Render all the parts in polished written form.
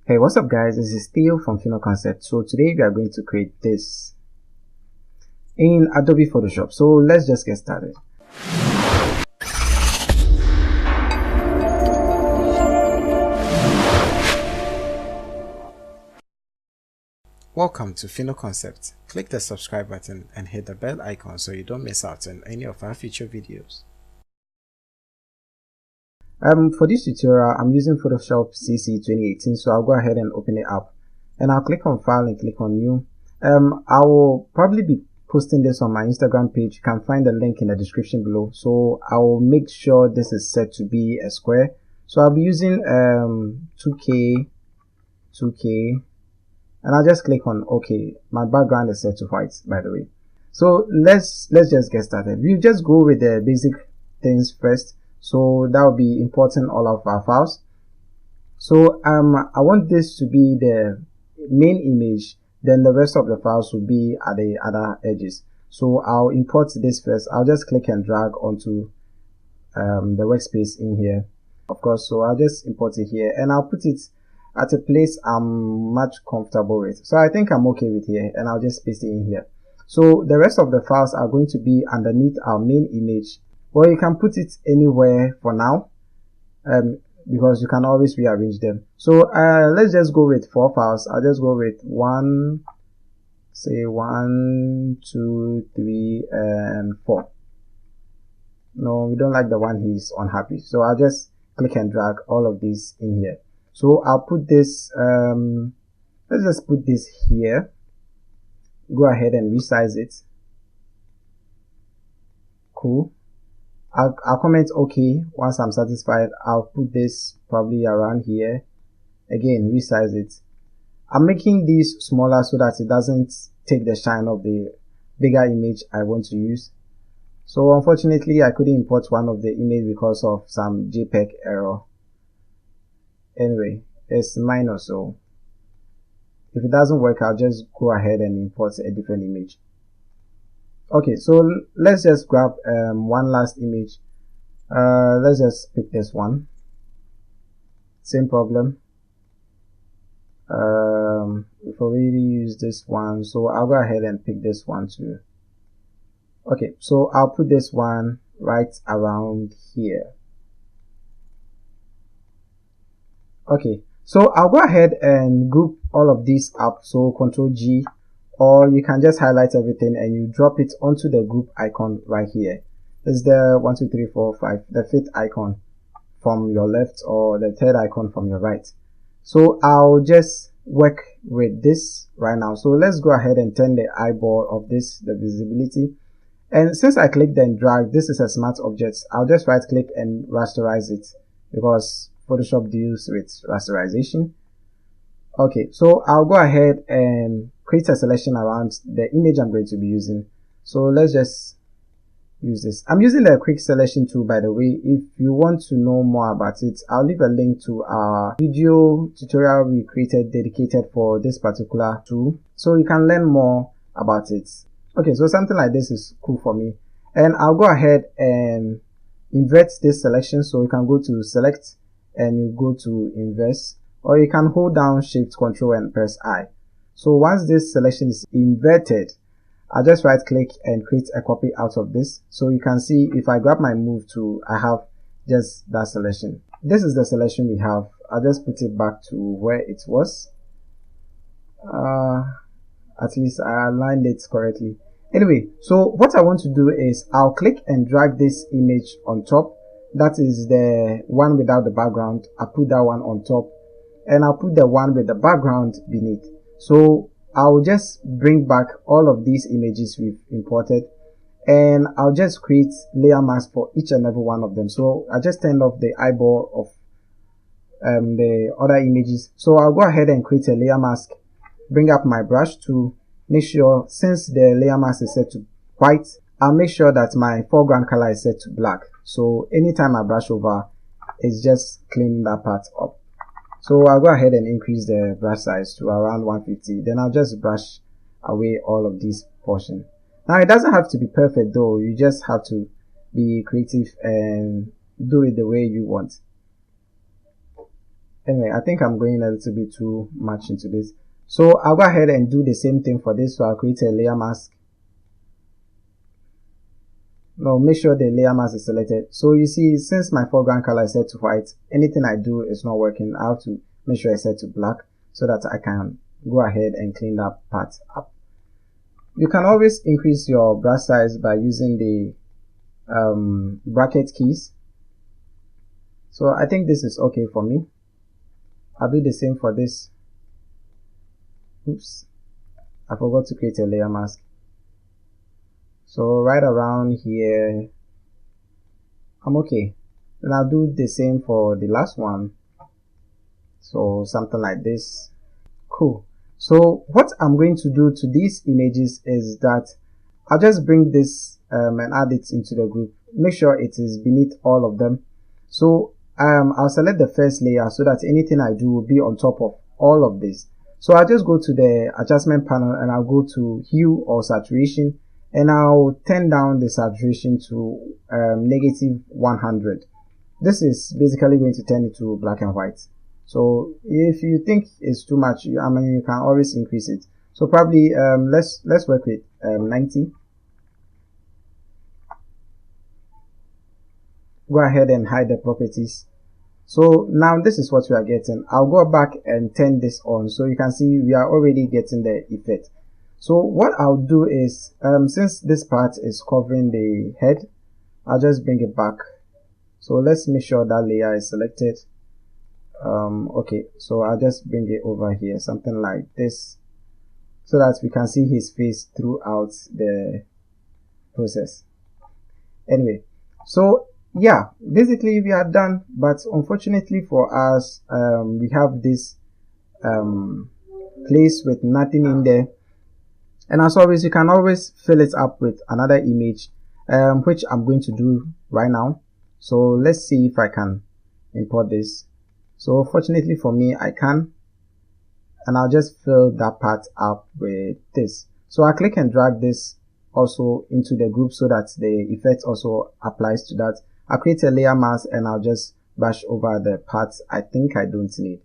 Hey, what's up guys, this is Theo from phenoconcepts. So today we are going to create this in Adobe Photoshop. So let's just get started. Welcome to phenoconcepts. Click the subscribe button and hit the bell icon so you don't miss out on any of our future videos. For this tutorial, I'm using Photoshop CC 2018, so I'll go ahead and open it up. And I'll click on File and click on New. I will probably be posting this on my Instagram page. You can find the link in the description below. So I will make sure this is set to be a square. So I'll be using 2K, and I'll just click on OK. My background is set to white, by the way. So let's just get started. We'll just go with the basic things first. So that will be importing all of our files. So I want this to be the main image, then the rest of the files will be at the other edges. So I'll import this first. I'll just click and drag onto the workspace in here, of course. So I'll just import it here and I'll put it at a place I'm much comfortable with. So I think I'm okay with here, and I'll just paste it in here. So the rest of the files are going to be underneath our main image. Well, you can put it anywhere for now, because you can always rearrange them. So let's just go with 4 files. I'll just go with 1, 2, 3, and 4. No, we don't like the one he's unhappy. So I'll just click and drag all of these in here. So I'll put this, let's just put this here. Go ahead and resize it. Cool. I'll comment OK once I'm satisfied. I'll put this probably around here. Again, resize it. I'm making these smaller so that it doesn't take the shine of the bigger image I want to use. So unfortunately, I couldn't import one of the image because of some JPEG error. Anyway, it's minor, so if it doesn't work, I'll just go ahead and import a different image. Okay, so let's just grab one last image. Let's just pick this one. Same problem. We've already used this one, so I'll go ahead and pick this one too. Okay, so I'll put this one right around here. Okay, so I'll go ahead and group all of these up. So Ctrl G, or you can just highlight everything and you drop it onto the group icon right here. This is the 1, 2, 3, 4, 5, the 5th icon from your left, or the 3rd icon from your right. So I'll just work with this right now. So let's go ahead and turn the eyeball of this, the visibility. And since I clicked and drag, this is a smart object. I'll just right click and rasterize it, because Photoshop deals with rasterization. Okay, so I'll go ahead and create a selection around the image I'm going to be using. So let's just use this. I'm using the quick selection tool, by the way. If you want to know more about it, I'll leave a link to our video tutorial we created dedicated for this particular tool, so you can learn more about it. Okay, so something like this is cool for me. And I'll go ahead and invert this selection. So you can go to select and you go to inverse, or you can hold down Shift Control and press I. So once this selection is inverted, I'll just right click and create a copy out of this. So you can see if I grab my move tool, I have just that selection. This is the selection we have. I'll just put it back to where it was. At least I aligned it correctly. Anyway, so what I want to do is I'll click and drag this image on top. That is the one without the background. I'll put that one on top, and I'll put the one with the background beneath. So I'll just bring back all of these images we've imported, and I'll just create layer mask for each and every one of them. So I just turned off the eyeball of the other images. So I'll go ahead and create a layer mask, bring up my brush to make sure, since the layer mask is set to white, I'll make sure that my foreground color is set to black. So anytime I brush over, it's just cleaning that part up. So I'll go ahead and increase the brush size to around 150. Then I'll just brush away all of these portions. Now it doesn't have to be perfect though. You just have to be creative and do it the way you want. Anyway, I think I'm going a little bit too much into this. So I'll go ahead and do the same thing for this. So I'll create a layer mask. No, make sure the layer mask is selected. So you see, since my foreground color is set to white, anything I do is not working. I have to make sure it's set to black so that I can go ahead and clean that part up. You can always increase your brush size by using the bracket keys. So I think this is okay for me. I'll do the same for this. Oops, I forgot to create a layer mask. So right around here, I'm okay. Then I'll do the same for the last one. So something like this. Cool. So what I'm going to do to these images is that I'll just bring this and add it into the group. Make sure it is beneath all of them. So I'll select the first layer so that anything I do will be on top of all of this. So I'll just go to the adjustment panel and I'll go to hue or saturation, and I'll turn down the saturation to negative 100. This is basically going to turn it to black and white. So if you think it's too much, you can always increase it. So probably let's work with 90. Go ahead and hide the properties. So now this is what we are getting. I'll go back and turn this on so you can see we are already getting the effect. So what I'll do is, since this part is covering the head, I'll just bring it back. So let's make sure that layer is selected. Okay, so I'll just bring it over here, something like this, so that we can see his face throughout the process. Anyway, so yeah, basically we are done, but unfortunately for us, we have this place with nothing in there. And as always, you can always fill it up with another image, which I'm going to do right now. So let's see if I can import this. So fortunately for me, I can, and I'll just fill that part up with this. So I click and drag this also into the group so that the effect also applies to that. I'll create a layer mask and I'll just brush over the parts I think I don't need.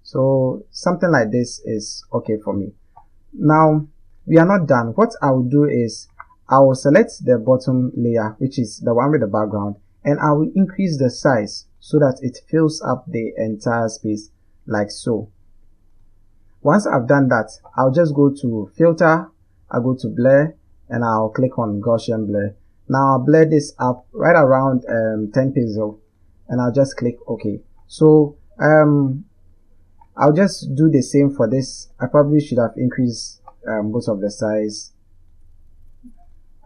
So something like this is okay for me. Now we are not done. What I will do is I will select the bottom layer, which is the one with the background, and I will increase the size so that it fills up the entire space like so. Once I've done that, I'll just go to filter, I'll go to blur, and I'll click on Gaussian blur. Now I'll blur this up right around 10 pixels, and I'll just click OK. So I'll just do the same for this. I probably should have increased both of the size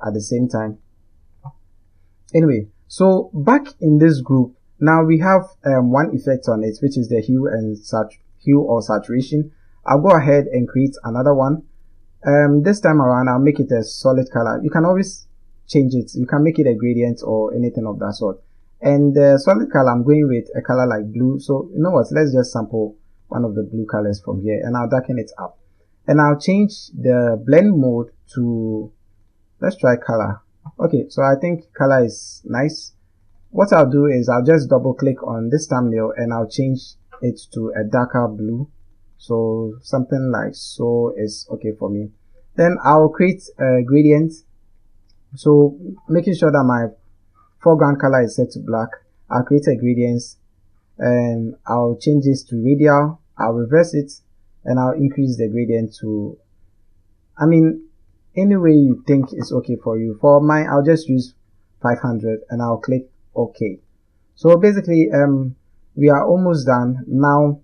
at the same time. Anyway, so back in this group, now we have one effect on it, which is the hue or saturation. I'll go ahead and create another one. This time around, I'll make it a solid color. You can always change it. You can make it a gradient or anything of that sort. And the solid color, I'm going with a color like blue. So you know what? Let's just sample one of the blue colors from here, and I'll darken it up. And I'll change the blend mode to, let's try color. Okay, so I think color is nice. What I'll do is I'll just double click on this thumbnail and I'll change it to a darker blue. So something like so is okay for me. Then I'll create a gradient. So making sure that my foreground color is set to black, I'll create a gradient and I'll change this to radial. I'll reverse it and I'll increase the gradient to, any way you think is okay for you. For mine, I'll just use 500 and I'll click OK. So basically, we are almost done. Now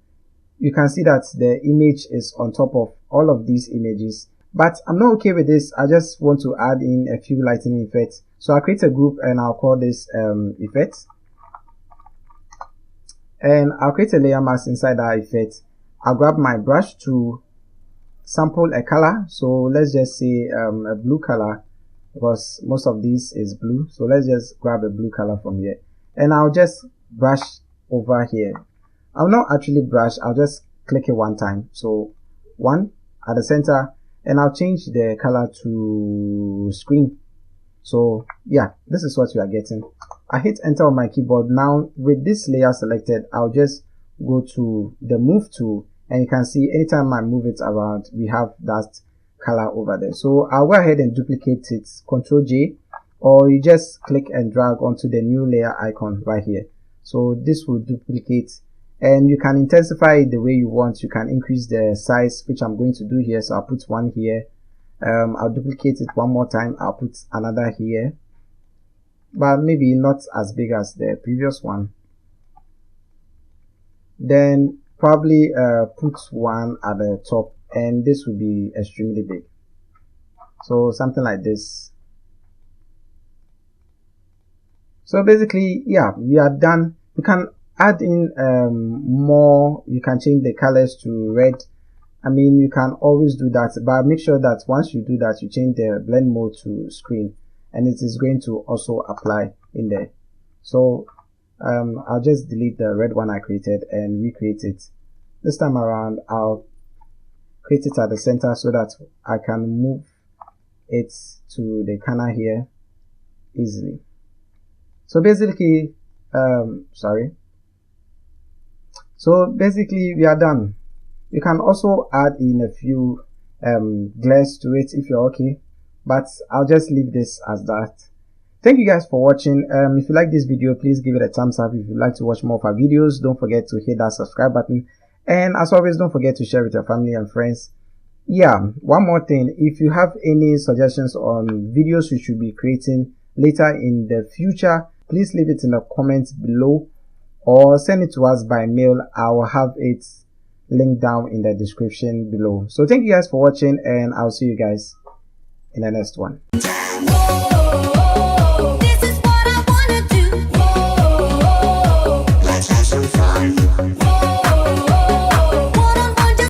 you can see that the image is on top of all of these images, but I'm not okay with this. I just want to add in a few lighting effects. So I'll create a group and I'll call this effects, and I'll create a layer mask inside that effect. I'll grab my brush to sample a color. So let's just say a blue color, because most of these is blue. So let's just grab a blue color from here and I'll just brush over here. I'll not actually brush, I'll just click it one time. So one at the center, and I'll change the color to screen. So yeah, this is what we are getting. I hit enter on my keyboard. Now with this layer selected, I'll just go to the move tool, and you can see anytime I move it around, we have that color over there. So I'll go ahead and duplicate it, Ctrl J, or you just click and drag onto the new layer icon right here. So this will duplicate, and you can intensify it the way you want. You can increase the size, which I'm going to do here. So I'll put one here. I'll duplicate it one more time. I'll put another here, but maybe not as big as the previous one. Then probably put one at the top, and this will be extremely big. So something like this. So basically, yeah, we are done. You can add in more. You can change the colors to red. I mean, you can always do that, but make sure that once you do that, you change the blend mode to screen, and it is going to also apply in there. So I'll just delete the red one I created and recreate it. This time around, I'll create it at the center so that I can move it to the corner here easily. So basically, So basically we are done. You can also add in a few glares to it if you're okay, but I'll just leave this as that. Thank you guys for watching. If you like this video, please give it a thumbs up. If you'd like to watch more of our videos, don't forget to hit that subscribe button, and as always, don't forget to share with your family and friends. Yeah, one more thing, if you have any suggestions on videos we should be creating later in the future, please leave it in the comments below or send it to us by mail. I will have it linked down in the description below. So thank you guys for watching, and I'll see you guys in the next one.